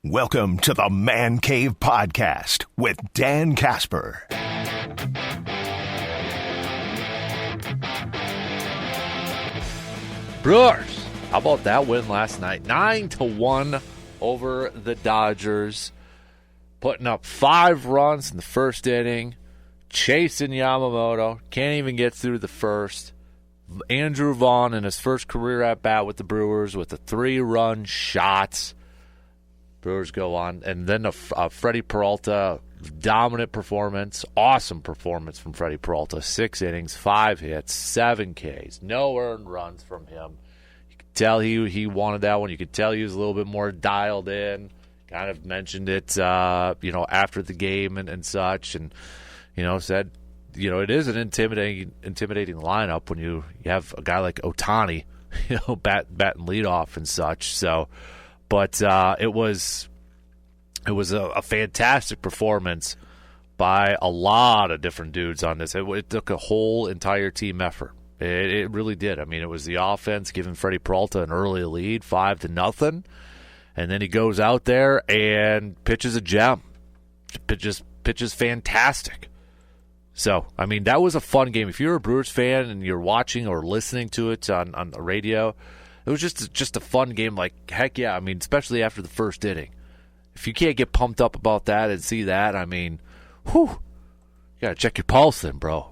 Welcome to the Man Cave Podcast with Dan Casper. Brewers, how about that win last night? 9-1 over the Dodgers. Putting up 5 runs in the first inning. Chasing Yamamoto. Can't even get through the first. Andrew Vaughn in his first career at-bat with the Brewers with a 3-run shot. Brewers go on. And then a Freddy Peralta dominant performance. Awesome performance from Freddy Peralta. 6 innings, 5 hits, 7 Ks. No earned runs from him. You could tell he wanted that one. You could tell he was a little bit more dialed in. Kind of mentioned it, after the game and such. And, said, it is an intimidating lineup when you have a guy like Ohtani, batting leadoff and such. So, but it was a fantastic performance by a lot of different dudes on this. It took a whole entire team effort. It really did. I mean, it was the offense giving Freddy Peralta an early lead, 5-0, and then he goes out there and pitches a gem. Pitches fantastic. So, I mean, that was a fun game. If you're a Brewers fan and you're watching or listening to it on the radio, it was just a fun game. Like, heck yeah. I mean, especially after the first inning. If you can't get pumped up about that and see that, I mean, you got to check your pulse then, bro.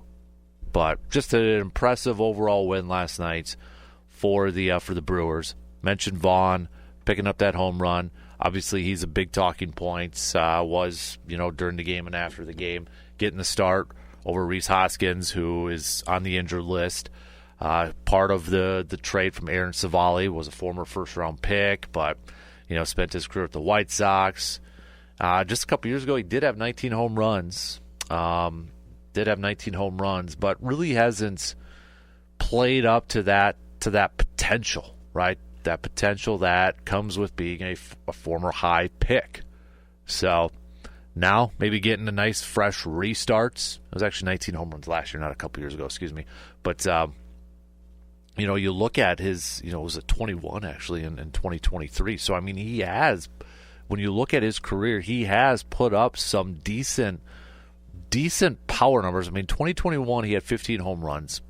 But just an impressive overall win last night for the Brewers. Mentioned Vaughn picking up that home run. Obviously, he's a big talking point. Was during the game and after the game, getting the start over Rhys Hoskins, who is on the injured list. Part of the trade from Aaron Savali, was a former first-round pick, but spent his career at the White Sox. Just a couple years ago, he did have 19 home runs. But really hasn't played up to that potential, right? That potential that comes with being a former high pick. So now maybe getting a nice fresh restarts. It was actually 19 home runs last year, not a couple years ago, excuse me. But you look at his, it was a 21 actually in 2023. So, I mean, he has, when you look at his career, he has put up some decent power numbers. I mean, 2021, he had 15 home runs,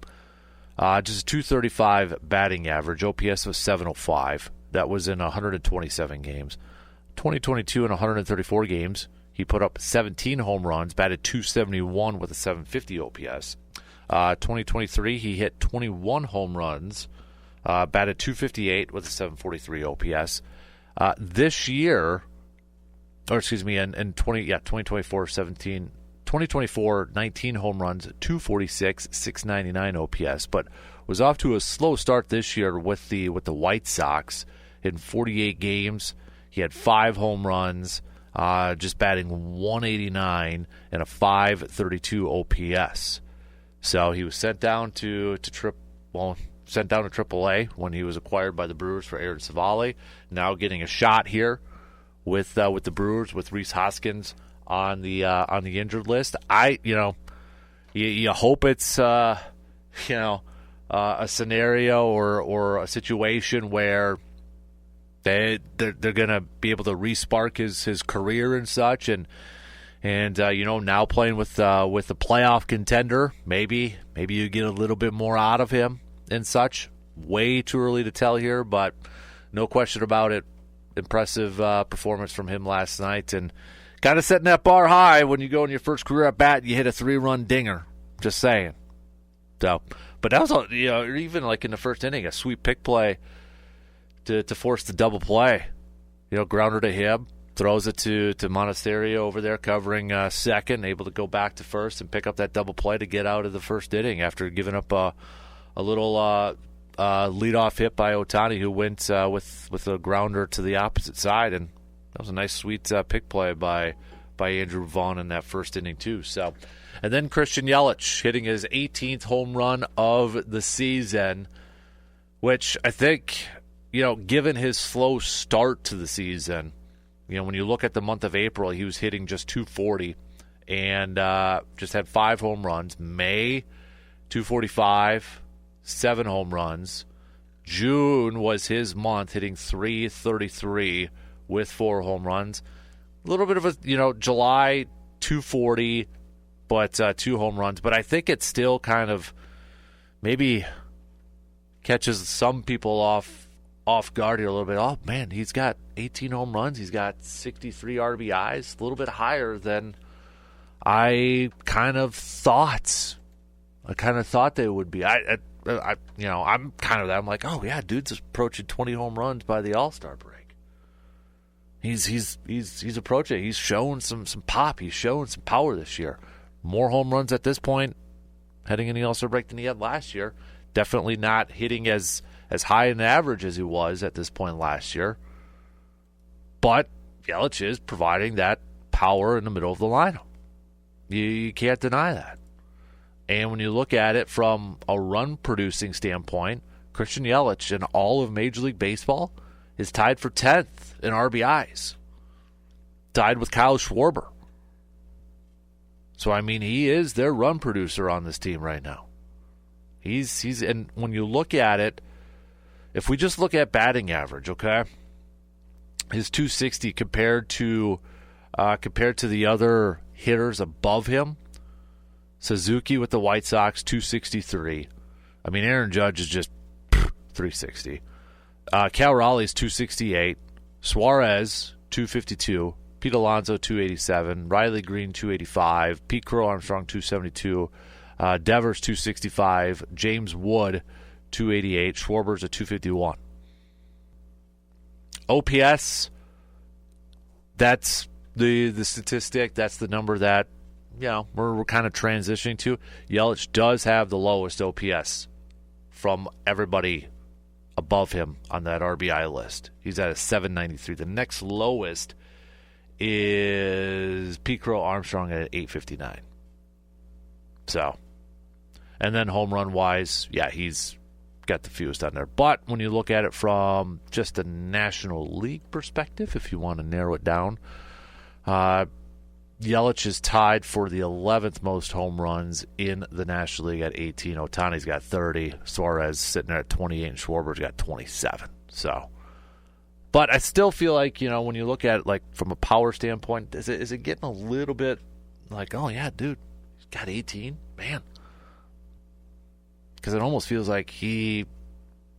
just a 235 batting average. OPS was 705. That was in 127 games. 2022 in 134 games, he put up 17 home runs, batted 271 with a 750 OPS. 2023, he hit 21 home runs, batted 258 with a 743 OPS. This year, in 2024, 19 home runs, 246, 699 OPS, but was off to a slow start this year with the White Sox. In 48 games, he had 5 home runs, just batting 189 and a 532 OPS. So he was sent down to AAA when he was acquired by the Brewers for Aaron Savali. Now getting a shot here with the Brewers with Rhys Hoskins on the injured list. You hope it's a scenario or a situation where they're gonna be able to re-spark his career and such, and now playing with a playoff contender, maybe you get a little bit more out of him and such. Way too early to tell here, but no question about it. Impressive performance from him last night, and kind of setting that bar high when you go in your first career at bat and you hit a 3-run dinger. Just saying. So, but that was even like in the first inning, a sweet pick play to force the double play. Grounder to him. Throws it to Monasterio over there covering second, able to go back to first and pick up that double play to get out of the first inning after giving up a little leadoff hit by Ohtani, who went with a grounder to the opposite side. And that was a nice, sweet pick play by Andrew Vaughn in that first inning too. So, and then Christian Yelich hitting his 18th home run of the season, which I think, given his slow start to the season, when you look at the month of April, he was hitting just 240 and just had 5 home runs. May, 245, 7 home runs. June was his month, hitting 333 with 4 home runs. A little bit of a, July 240, but 2 home runs. But I think it still kind of maybe catches some people off guard here a little bit. Oh, man, he's got 18 home runs. He's got 63 RBIs, a little bit higher than I kind of thought they would be. I'm kind of that. I'm like, oh, yeah, dude's approaching 20 home runs by the All-Star break. He's approaching. He's showing some pop. He's showing some power this year. More home runs at this point heading in the All-Star break than he had last year. Definitely not hitting as high an average as he was at this point last year. But Yelich is providing that power in the middle of the lineup. You can't deny that. And when you look at it from a run-producing standpoint, Christian Yelich in all of Major League Baseball is tied for 10th in RBIs. Tied with Kyle Schwarber. So, I mean, he is their run producer on this team right now. And when you look at it, if we just look at batting average, okay, his 260 compared to the other hitters above him, Suzuki with the White Sox 263. I mean, Aaron Judge is just 360. Cal Raleigh's 268. Suarez 252. Pete Alonso 287. Riley Green 285. Pete Crow Armstrong 272. Devers 265. James Wood 288. Schwarber's a 251. OPS, that's the statistic. That's the number that we're kind of transitioning to. Yelich does have the lowest OPS from everybody above him on that RBI list. He's at a 793. The next lowest is Pete Crow Armstrong at 859. So, and then home run wise, yeah, he's got the fewest on there. But when you look at it from just a National League perspective, if you want to narrow it down, Yelich is tied for the 11th most home runs in the National League at 18. Ohtani's got 30. Suarez sitting there at 28, and Schwarber's got 27. So, but I still feel like, when you look at it like from a power standpoint, is it getting a little bit like, oh yeah, dude, he's got 18, man? Because it almost feels like he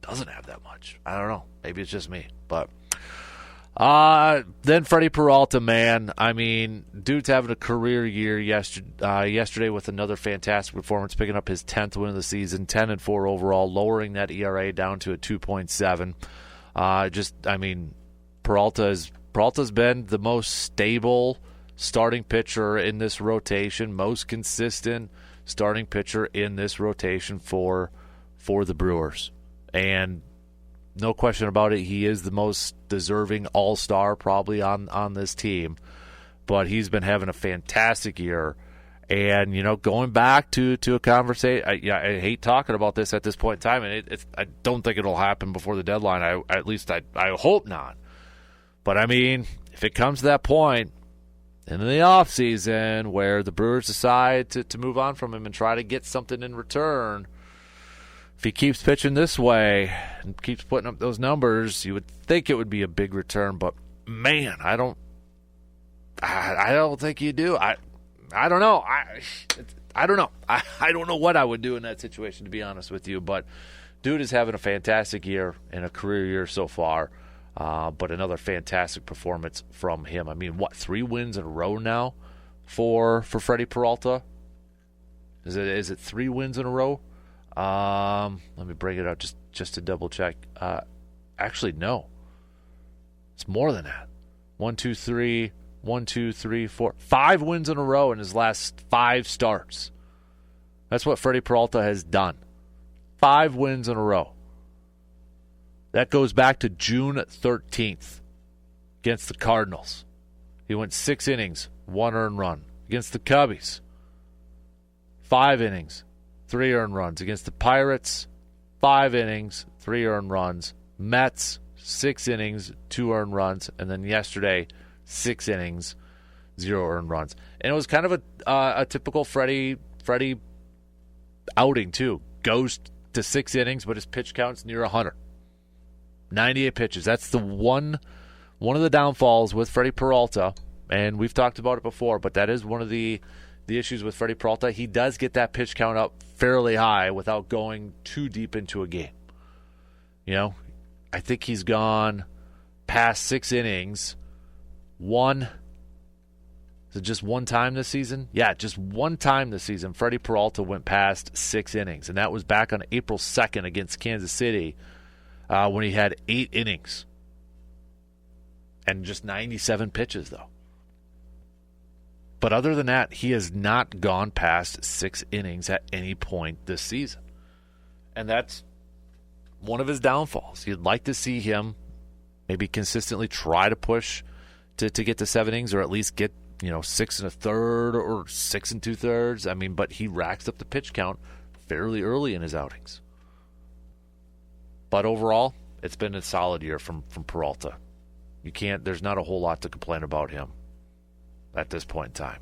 doesn't have that much. I don't know. Maybe it's just me, but. Then Freddy Peralta, man. I mean, dude's having a career year yesterday with another fantastic performance, picking up his 10th win of the season, 10-4 overall, lowering that ERA down to a 2.7. Peralta's been the most stable starting pitcher in this rotation, most consistent starting pitcher in this rotation for the Brewers. And no question about it, he is the most deserving all-star probably on this team. But he's been having a fantastic year. And, going back to a conversation, I hate talking about this at this point in time, and I don't think it'll happen before the deadline. I hope not. But, I mean, if it comes to that point in the offseason where the Brewers decide to move on from him and try to get something in return, if he keeps pitching this way and keeps putting up those numbers, you would think it would be a big return. But, man, I don't think you do. I don't know. I don't know. I don't know what I would do in that situation, to be honest with you. But dude is having a fantastic year and a career year so far. But another fantastic performance from him. I mean, 3 wins in a row now for Freddy Peralta? Is it 3 wins in a row? Let me bring it up just to double check. Actually, no. It's more than that. 1, 2, 3, 1, 2, 3, 4. 5 wins in a row in his last 5 starts. That's what Freddy Peralta has done. 5 wins in a row. That goes back to June 13th against the Cardinals. He went 6 innings, 1 earned run. Against the Cubbies, 5 innings, 3 earned runs. Against the Pirates, 5 innings, 3 earned runs. Mets, 6 innings, 2 earned runs. And then yesterday, 6 innings, 0 earned runs. And it was kind of a typical Freddie outing, too. Goes to 6 innings, but his pitch count's near 100. 98 pitches. That's the one one of the downfalls with Freddy Peralta, and we've talked about it before, but that is one of the issues with Freddy Peralta. He does get that pitch count up fairly high without going too deep into a game. I think he's gone past 6 innings. Is it just one time this season? Yeah, just one time this season. Freddy Peralta went past 6 innings, and that was back on April 2nd against Kansas City when he had 8 innings and just 97 pitches, though. But other than that, he has not gone past 6 innings at any point this season. And that's one of his downfalls. You'd like to see him maybe consistently try to push to get to 7 innings, or at least get 6 1/3 or 6 2/3. But he racks up the pitch count fairly early in his outings. But overall, it's been a solid year from Peralta. There's not a whole lot to complain about him at this point in time.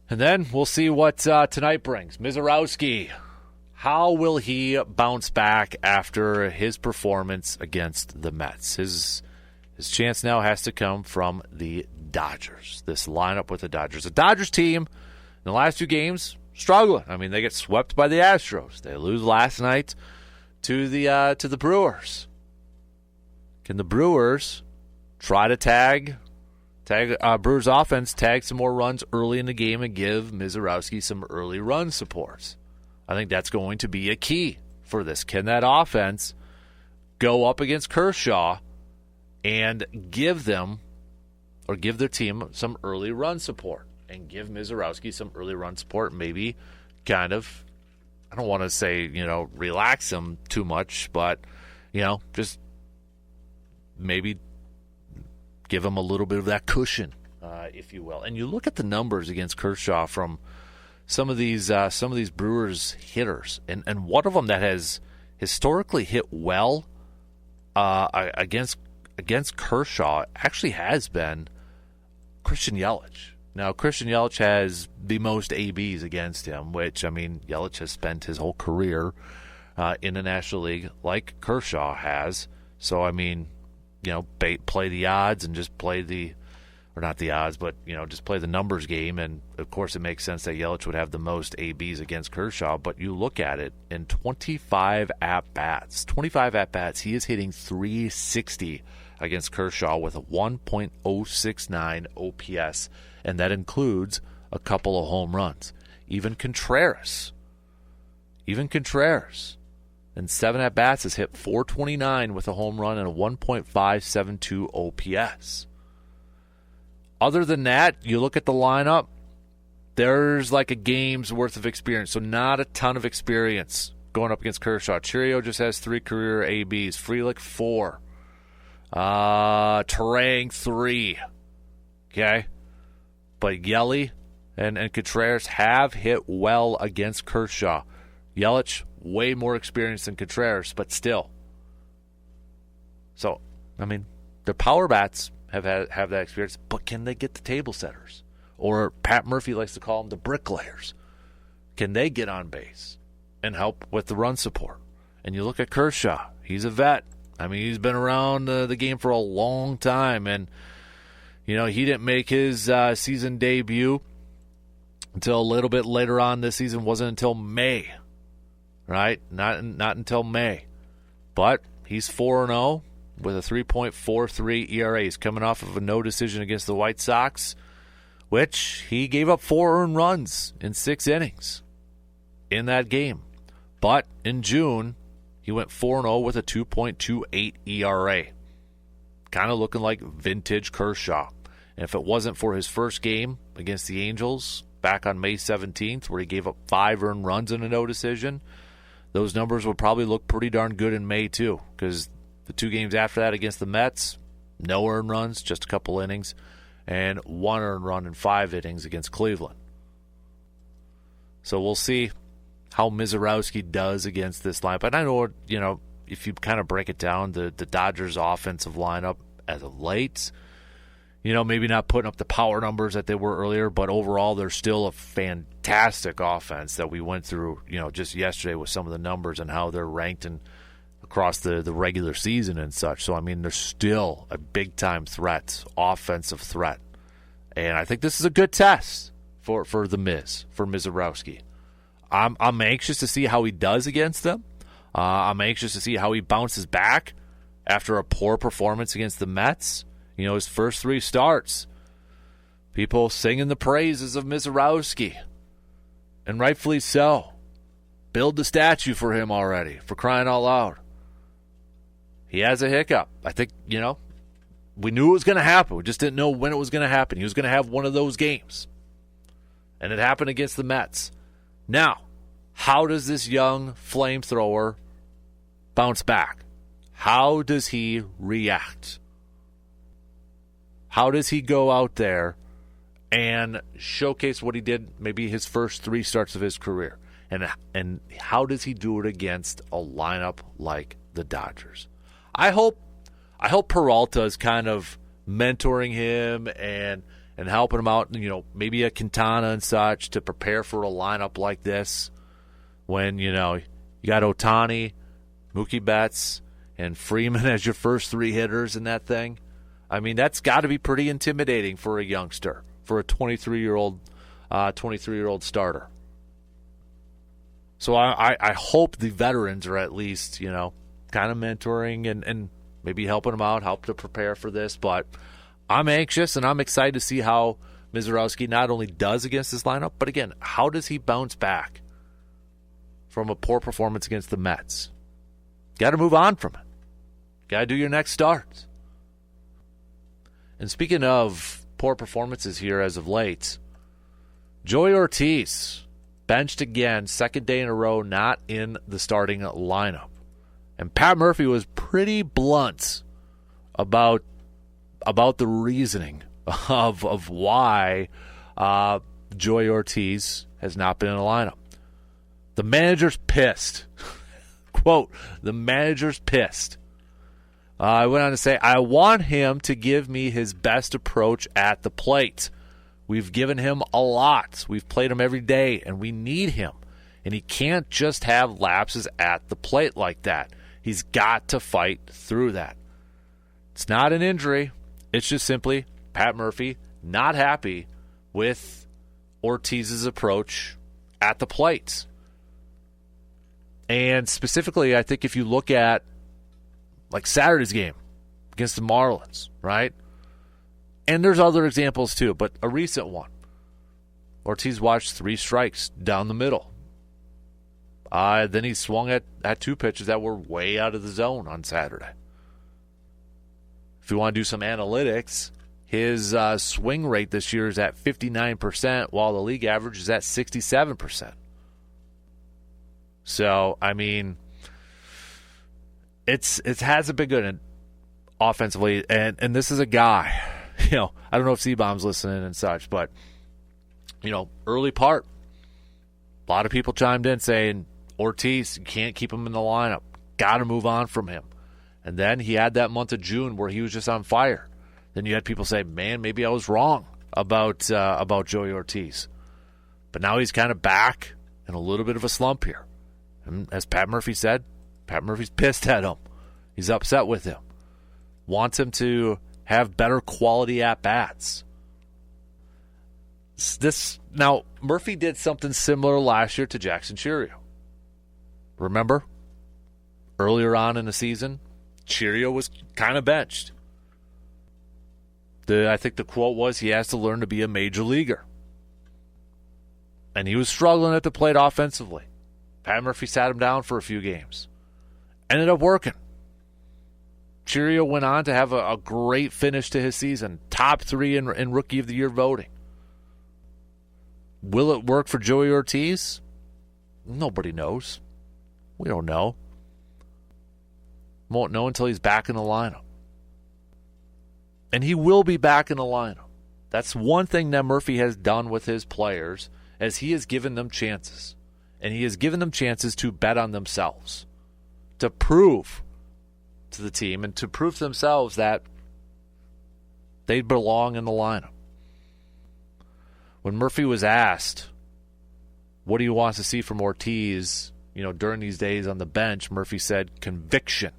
And then we'll see what tonight brings. Mizz, how will he bounce back after his performance against the Mets? His chance now has to come from the Dodgers, this lineup with the Dodgers. The Dodgers team, in the last 2 games, struggling. They get swept by the Astros. They lose last night to the Brewers. Can the Brewers try to tag Brewers offense, tag some more runs early in the game, and give Mizz some early run supports? I think that's going to be a key for this. Can that offense go up against Kershaw and give their team some early run support, and give Mizz some early run support, maybe kind of, I don't want to say, relax him too much, but, just maybe give him a little bit of that cushion, if you will. And you look at the numbers against Kershaw from some of these Brewers hitters, and one of them that has historically hit well against Kershaw actually has been Christian Yelich. Now, Christian Yelich has the most ABs against him, which, Yelich has spent his whole career in the National League like Kershaw has. So, play the odds and just play not the odds, but, just play the numbers game. And, of course, it makes sense that Yelich would have the most ABs against Kershaw. But you look at it, in 25 at-bats, he is hitting .360 against Kershaw with a 1.069 OPS, and that includes a couple of home runs. Even Contreras, in 7 at-bats has hit .429 with a home run and a 1.572 OPS. Other than that, you look at the lineup, there's like a game's worth of experience, so not a ton of experience going up against Kershaw. Chiriot just has 3 career ABs, Frelick 4. Terang 3. Okay? But Yelly and Contreras have hit well against Kershaw. Yelich, way more experienced than Contreras, but still. So, their power bats have that experience, but can they get the table setters? Or Pat Murphy likes to call them the bricklayers. Can they get on base and help with the run support? And you look at Kershaw. He's a vet. He's been around the game for a long time, and he didn't make his season debut until a little bit later on this season. Wasn't until May, right? Not until May, but he's 4-0 with a 3.43 ERA. He's coming off of a no decision against the White Sox, which he gave up 4 earned runs in 6 innings in that game. But in June, he went 4-0 with a 2.28 ERA. Kind of looking like vintage Kershaw. And if it wasn't for his first game against the Angels back on May 17th, where he gave up 5 earned runs in a no decision, those numbers would probably look pretty darn good in May too, because the 2 games after that against the Mets, no earned runs, just a couple innings, and 1 earned run in 5 innings against Cleveland. So we'll see how Mizz does against this lineup. And I know, if you kind of break it down, the Dodgers' offensive lineup as of late, maybe not putting up the power numbers that they were earlier, but overall they're still a fantastic offense that we went through, just yesterday with some of the numbers and how they're ranked. And, of across the regular season and such. So, I mean, they're still a big-time threat, offensive threat. And I think this is a good test for the Mizz, for Mizorowski. I'm anxious to see how he does against them. I'm anxious to see how he bounces back after a poor performance against the Mets. You know, his first 3 starts, people singing the praises of Mizorowski, and rightfully so. Build the statue for him already, for crying out loud. He has a hiccup. I think, you know, we knew it was going to happen. We just didn't know when it was going to happen. He was going to have one of those games. And it happened against the Mets. Now, how does this young flamethrower bounce back? How does he react? How does he go out there and showcase what he did maybe his first 3 starts of his career? And how does he do it against a lineup like the Dodgers? I hope Peralta is kind of mentoring him and helping him out, you know, maybe a Quintana and such to prepare for a lineup like this when, you know, you got Ohtani, Mookie Betts, and Freeman as your first 3 hitters in that thing. I mean, that's got to be pretty intimidating for a youngster, for a 23-year-old starter. So I hope the veterans are at least, you know, kind of mentoring and maybe helping them out, help to prepare for this. But I'm anxious and I'm excited to see how Mizorowski not only does against this lineup, but again, how does he bounce back from a poor performance against the Mets? Got to move on from it. Got to do your next start. And speaking of poor performances here as of late, Joey Ortiz benched again, second day in a row, not in the starting lineup. And Pat Murphy was pretty blunt about the reasoning of why Joey Ortiz has not been in the lineup. The manager's pissed. Quote, the manager's pissed. I went on to say, I want him to give me his best approach at the plate. We've given him a lot. We've played him every day, and we need him. And he can't just have lapses at the plate like that. He's got to fight through that. It's not an injury. It's just simply Pat Murphy not happy with Ortiz's approach at the plate. And specifically, I think if you look at like Saturday's game against the Marlins, right? And there's other examples too, but a recent one. Ortiz watched 3 strikes down the middle. Then he swung at 2 pitches that were way out of the zone on Saturday. If you want to do some analytics, his swing rate this year is at 59%, while the league average is at 67%. So, I mean, it hasn't been good offensively, and this is a guy, you know, I don't know if C-Bomb's listening and such, but, you know, early part, a lot of people chimed in saying, Ortiz, you can't keep him in the lineup. Got to move on from him. And then he had that month of June where he was just on fire. Then you had people say, man, maybe I was wrong about Joey Ortiz. But now he's kind of back in a little bit of a slump here. And as Pat Murphy said, Pat Murphy's pissed at him. He's upset with him. Wants him to have better quality at-bats. Now, Murphy did something similar last year to Jackson Chourio. Remember? Earlier on in the season, Chourio was kind of benched. I think the quote was, he has to learn to be a major leaguer. And he was struggling at the plate offensively. Pat Murphy sat him down for a few games. Ended up working. Chourio went on to have a great finish to his season. Top 3 in Rookie of the Year voting. Will it work for Joey Ortiz? Nobody knows. We don't know. Won't know until he's back in the lineup. And he will be back in the lineup. That's one thing that Murphy has done with his players, as he has given them chances. And he has given them chances to bet on themselves, to prove to the team and to prove to themselves that they belong in the lineup. When Murphy was asked what he wants to see from Ortiz, during these days on the bench, Murphy said conviction.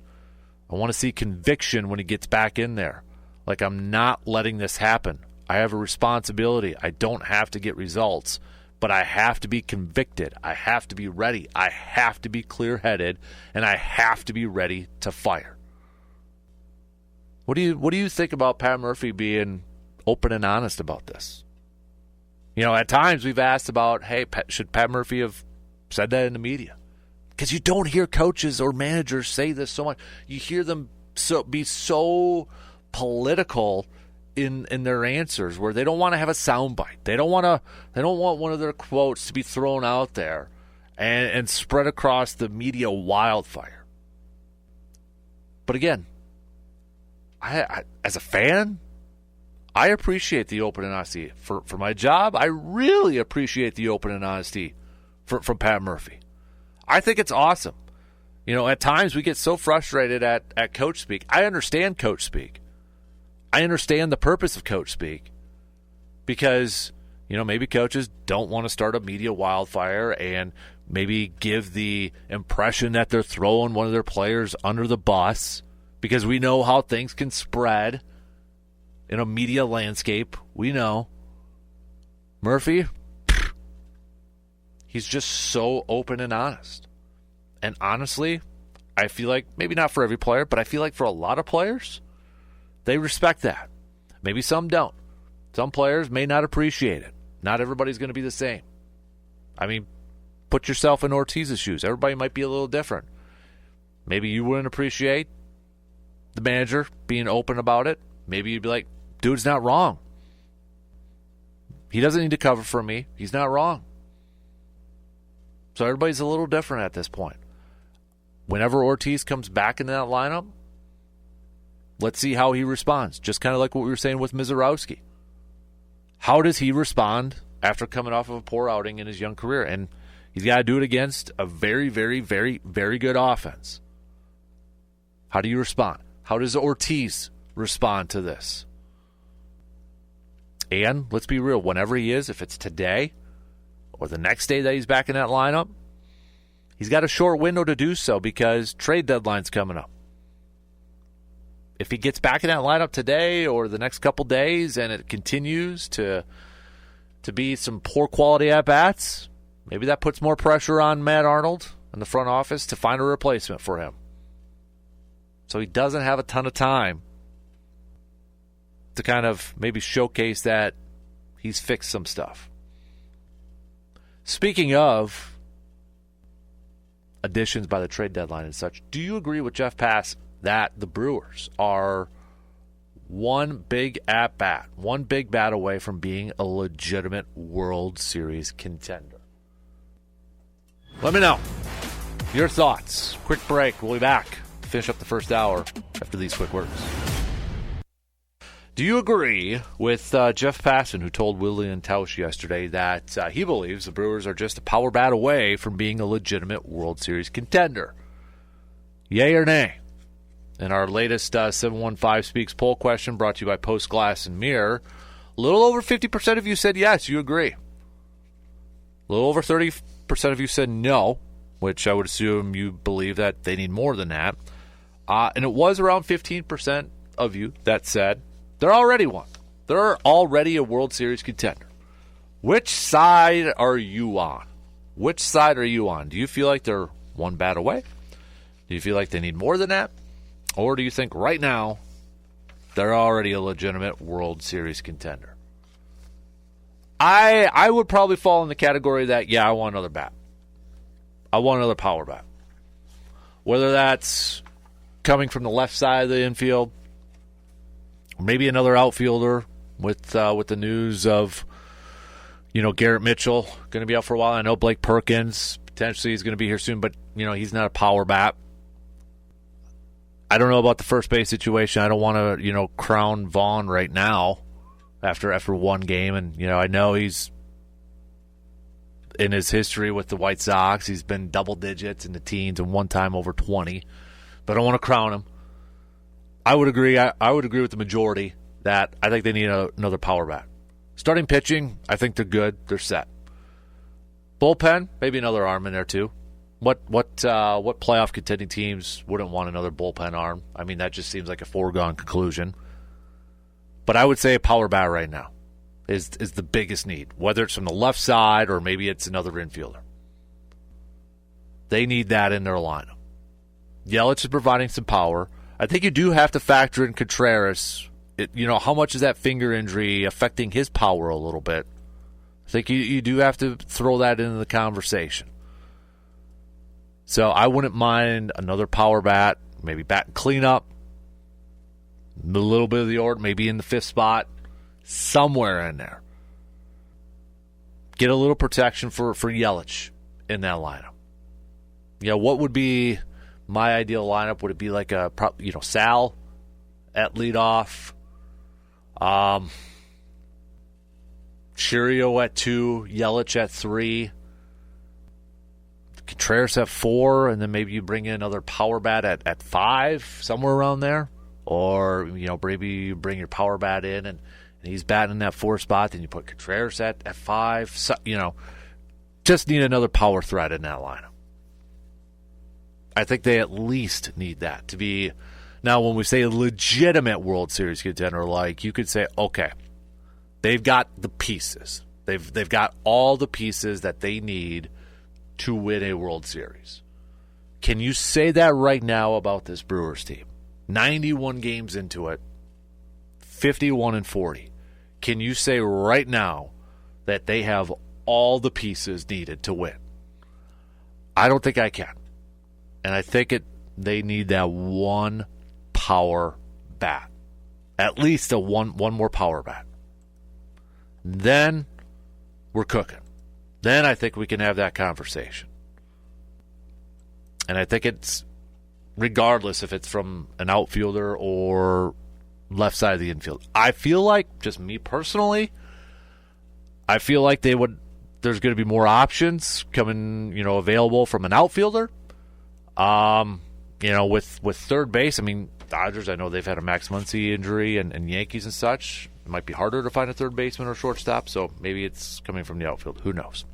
I want to see conviction when he gets back in there. Like, I'm not letting this happen. I have a responsibility. I don't have to get results, but I have to be convicted. I have to be ready. I have to be clear-headed, and I have to be ready to fire. What do you think about Pat Murphy being open and honest about this? At times we've asked about, hey, should Pat Murphy have said that in the media? Because you don't hear coaches or managers say this so much. You hear them be so political in their answers, where they don't want to have a soundbite. They don't want one of their quotes to be thrown out there and spread across the media wildfire. But again, I as a fan, I appreciate the open and honesty. For my job, I really appreciate the open and honesty from Pat Murphy. I think it's awesome. At times we get so frustrated at coach speak. I understand coach speak. I understand the purpose of coach speak, because, maybe coaches don't want to start a media wildfire and maybe give the impression that they're throwing one of their players under the bus, because we know how things can spread in a media landscape. We know. Murphy, he's just so open and honest. And honestly, I feel like, maybe not for every player, but I feel like for a lot of players, they respect that. Maybe some don't. Some players may not appreciate it. Not everybody's going to be the same. I mean, put yourself in Ortiz's shoes. Everybody might be a little different. Maybe you wouldn't appreciate the manager being open about it. Maybe you'd be like, dude's not wrong. He doesn't need to cover for me. He's not wrong. So everybody's a little different at this point. Whenever Ortiz comes back into that lineup, let's see how he responds. Just kind of like what we were saying with Mizz. How does he respond after coming off of a poor outing in his young career? And he's got to do it against a very, very, very, very good offense. How do you respond? How does Ortiz respond to this? And let's be real, whenever he is, if it's today or the next day that he's back in that lineup, he's got a short window to do so because trade deadline's coming up. If he gets back in that lineup today or the next couple days and it continues to be some poor quality at-bats, maybe that puts more pressure on Matt Arnold and the front office to find a replacement for him. So he doesn't have a ton of time to kind of maybe showcase that he's fixed some stuff. Speaking of additions by the trade deadline and such, do you agree with Jeff Pass that the Brewers are one big at-bat, one big bat away from being a legitimate World Series contender? Let me know your thoughts. Quick break. We'll be back. Finish up the first hour after these quick words. Do you agree with Jeff Passan, who told Willie and Tausch yesterday that he believes the Brewers are just a power bat away from being a legitimate World Series contender? Yay or nay? In our latest 715 Speaks poll question brought to you by Post Glass and Mirror, a little over 50% of you said yes, you agree. A little over 30% of you said no, which I would assume you believe that they need more than that. And it was around 15% of you that said they're already one. They're already a World Series contender. Which side are you on? Which side are you on? Do you feel like they're one bat away? Do you feel like they need more than that? Or do you think right now they're already a legitimate World Series contender? I would probably fall in the category that, yeah, I want another bat. I want another power bat. Whether that's coming from the left side of the infield, or maybe another outfielder with the news of, Garrett Mitchell going to be out for a while. I know Blake Perkins potentially is going to be here soon, but, he's not a power bat. I don't know about the first base situation. I don't want to, crown Vaughn right now after one game. And, I know he's in his history with the White Sox. He's been double digits in the teens and one time over 20. But I don't want to crown him. I would agree. I would agree with the majority that I think they need another power bat. Starting pitching, I think they're good. They're set. Bullpen, maybe another arm in there too. What playoff contending teams wouldn't want another bullpen arm? I mean, that just seems like a foregone conclusion. But I would say a power bat right now is the biggest need, whether it's from the left side or maybe it's another infielder. They need that in their lineup. Yelich is providing some power. I think you do have to factor in Contreras. How much is that finger injury affecting his power a little bit? I think you do have to throw that into the conversation. So I wouldn't mind another power bat, maybe bat and cleanup, a little bit of the order, maybe in the fifth spot, somewhere in there. Get a little protection for Yelich in that lineup. What would be my ideal lineup? Would it be like Sal at leadoff, Chirio at 2, Yelich at 3, Contreras at 4, and then maybe you bring in another power bat at 5, somewhere around there. Or, maybe you bring your power bat in and he's batting in that 4 spot, then you put Contreras at 5. So, just need another power threat in that lineup. I think they at least need that to be. Now, when we say a legitimate World Series contender, you could say, okay, they've got the pieces. They've got all the pieces that they need to win a World Series. Can you say that right now about this Brewers team? 91 games into it, 51-40. Can you say right now that they have all the pieces needed to win? I don't think I can. And I think they need that one power bat. At least one more power bat. Then we're cooking. Then I think we can have that conversation. And I think it's regardless if it's from an outfielder or left side of the infield. I feel like, just me personally, I feel like there's going to be more options coming, available from an outfielder. With third base, I mean, Dodgers, I know they've had a Max Muncy injury and Yankees and such. It might be harder to find a third baseman or shortstop, so maybe it's coming from the outfield. Who knows?